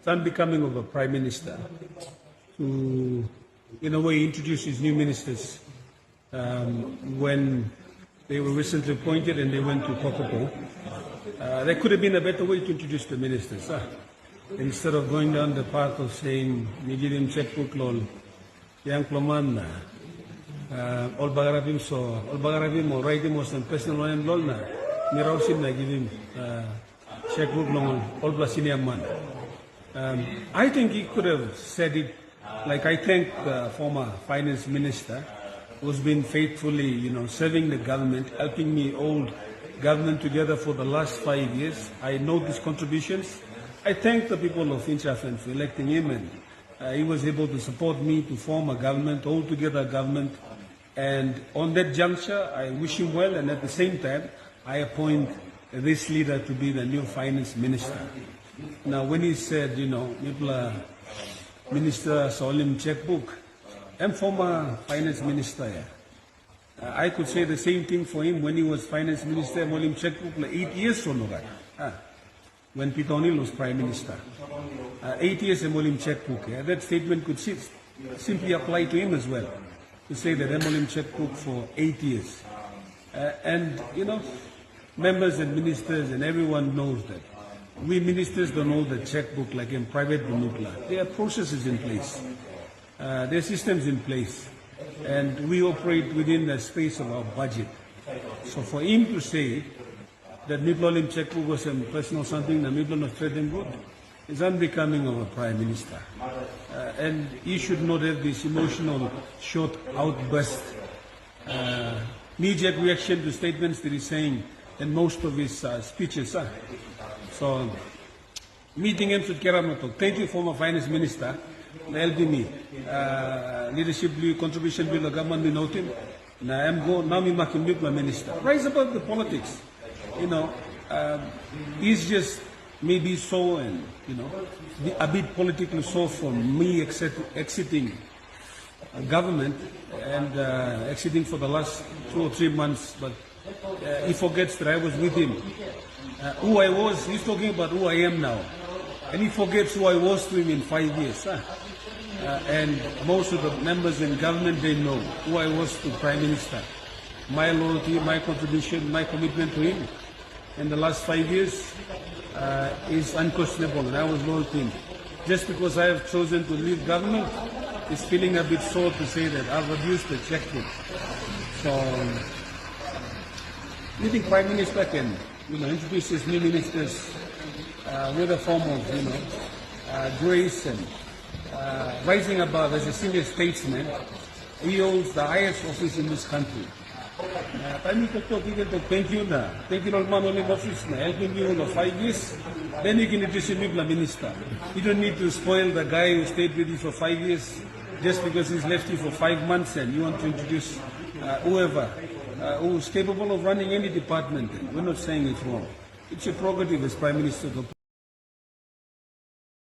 it's unbecoming of a Prime Minister to, in a way, introduce his new ministers when they were recently appointed and they went to Kokopo. There could have been a better way to introduce the ministers. Instead of going down the path of saying, Nijidim checkbook lol, yang ploman na, all bagarabim or writing was some personal and lol na, Mirausin na give him checkbook long, all blasiniam man. I think he could have said it, like I thank the former finance minister who's been faithfully, serving the government, helping me hold government together for the last 5 years. I know his contributions. I thank the people of Inchafen for electing him, and he was able to support me to form a government, hold together a government. And on that juncture, I wish him well, and at the same time, I appoint this leader to be the new finance minister. Now, when he said, Minister Solim checkbook, I'm former finance minister. I could say the same thing for him when he was finance minister. Molim checkbook 8 years so no when Peter O'Neill was prime minister. 8 years Molim checkbook. That statement could simply apply to him as well. To say that Molim checkbook for 8 years. And members and ministers and everyone knows that. We ministers don't hold the checkbook like in private Benukla. There are processes in place. There are systems in place. And we operate within the space of our budget. So for him to say that Niplolim checkbook was a personal something, the Niplon of trade and good, is unbecoming of a prime minister. And he should not have this emotional short outburst, knee-jerk reaction to statements that he's saying in most of his speeches. So, meeting him should Keramatok. Thank you, former finance minister. Helping me. Leadership contribution bill, the government will note him. Now me making minister. Rise above the politics. He's just maybe so and a bit politically so for me exiting government and exiting for the last 2 or 3 months, but he forgets that I was with him. Who I was, he's talking about who I am now. And he forgets who I was to him in 5 years. And most of the members in government, they know who I was to Prime Minister. My loyalty, my contribution, my commitment to him in the last 5 years is unquestionable, and I was loyal to him. Just because I have chosen to leave government, it's feeling a bit sore to say that I've abused the checkbook. So, you think Prime Minister can introduce his new ministers with a form of grace and rising above as a senior statesman. He holds the highest office in this country. Thank you, office, helping you for 5 years. Then you can introduce him as minister. You don't need to spoil the guy who stayed with you for 5 years just because he's left you for 5 months, and you want to introduce whoever who's capable of running any department. We're not saying it's wrong. It's your prerogative as Prime Minister.